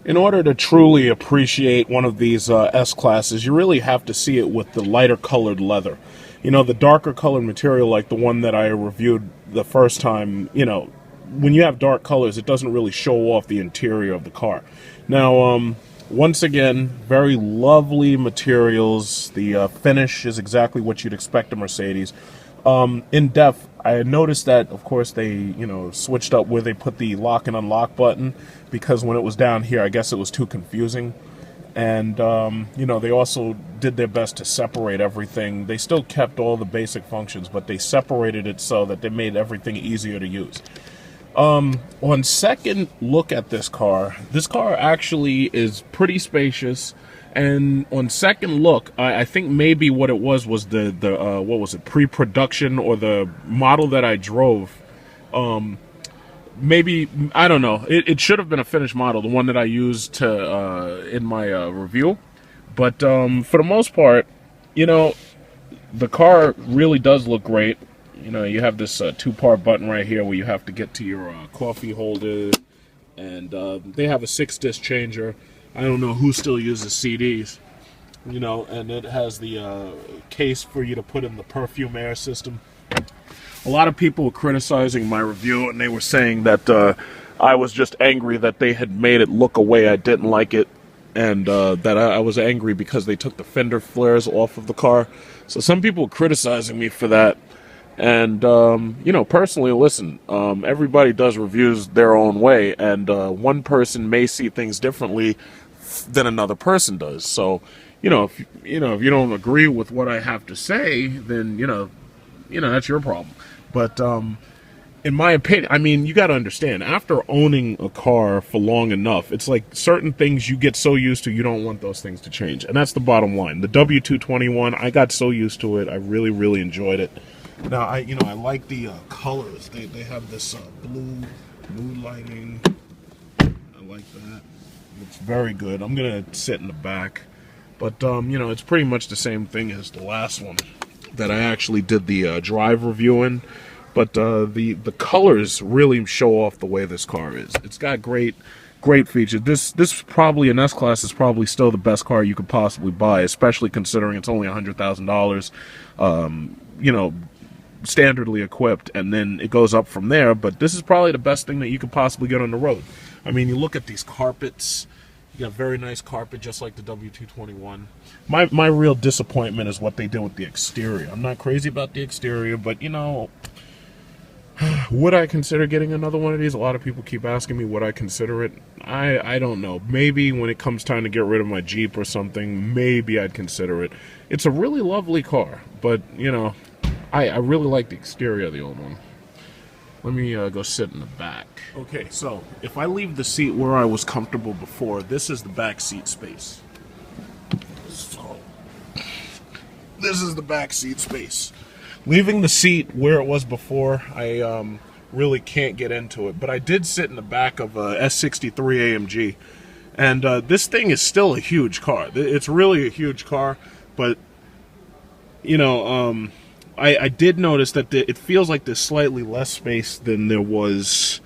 In order to truly appreciate one of these S-classes, you really have to see it with the lighter colored leather. You know, the darker colored material, like the one that I reviewed the first time, you know, when you have dark colors, it doesn't really show off the interior of the car. Now, once again, very lovely materials. The finish is exactly what you'd expect a Mercedes. In depth, I had noticed that, of course, they, you know, switched up where they put the lock and unlock button, because when it was down here, I guess it was too confusing. And, you know, they also did their best to separate everything. They still kept all the basic functions, but they separated it so that they made everything easier to use. On second look at this car actually is pretty spacious. And on second look, I think maybe what it was the what was it, pre-production, or the model that I drove. Maybe, I don't know. It should have been a finished model, the one that I used to in my review. But for the most part, you know, the car really does look great. You know, you have this two-part button right here where you have to get to your coffee holder, and they have a 6-disc changer. I don't know who still uses CDs, you know, and it has the case for you to put in the perfume air system. A lot of people were criticizing my review, and they were saying that I was just angry that they had made it look a way I didn't like it, and that I was angry because they took the fender flares off of the car. So some people were criticizing me for that. And, you know, personally, listen, everybody does reviews their own way, and one person may see things differently than another person does. So, if you don't agree with what I have to say, then, you know, that's your problem. But, in my opinion, I mean, you got to understand, after owning a car for long enough, it's like certain things you get so used to, you don't want those things to change. And that's the bottom line. The W221, I got so used to it. I really, really enjoyed it. Now, I like the colors. They have this blue mood lighting. I like that. It's very good. I'm gonna sit in the back, but it's pretty much the same thing as the last one that I actually did the drive review in. But the colors really show off the way this car is. It's got great features. This probably, an S-Class, is probably still the best car you could possibly buy, especially considering it's only $100,000. Standardly equipped, and then it goes up from there. But this is probably the best thing that you could possibly get on the road. I mean, you look at these carpets. You got very nice carpet, just like the W221. My real disappointment is what they did with the exterior. I'm not crazy about the exterior, but would I consider getting another one of these? A lot of people keep asking me would I consider it. I don't know. Maybe when it comes time to get rid of my Jeep or something, maybe I'd consider it. It's a really lovely car, but I really like the exterior of the old one. Let me go sit in the back. Okay, so if I leave the seat where I was comfortable before, this is the back seat space. So, this is the back seat space. Leaving the seat where it was before, I really can't get into it. But I did sit in the back of a S63 AMG. And this thing is still a huge car. It's really a huge car, but, I did notice that it feels like there's slightly less space than there was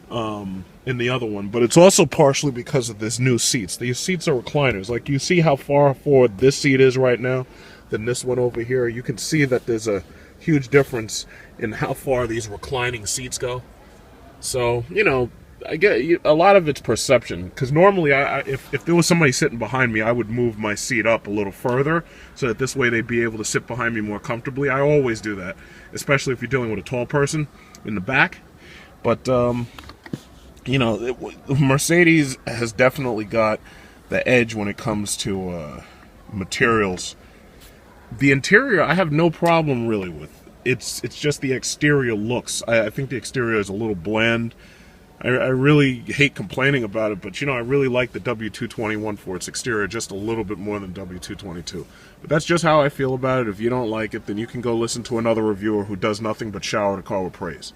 in the other one, but it's also partially because of this new seats. These seats are recliners. Like, you see how far forward this seat is right now than this one over here. You can see that there's a huge difference in how far these reclining seats go. So, I get a lot of it's perception, because normally if there was somebody sitting behind me, I would move my seat up a little further so that this way they'd be able to sit behind me more comfortably. I always do that, especially if you're dealing with a tall person in the back. But Mercedes has definitely got the edge when it comes to materials. The interior, I have no problem really with. It's just the exterior looks. I think the exterior is a little bland. I really hate complaining about it, but I really like the W221 for its exterior just a little bit more than W222. But that's just how I feel about it. If you don't like it, then you can go listen to another reviewer who does nothing but shower the car with praise.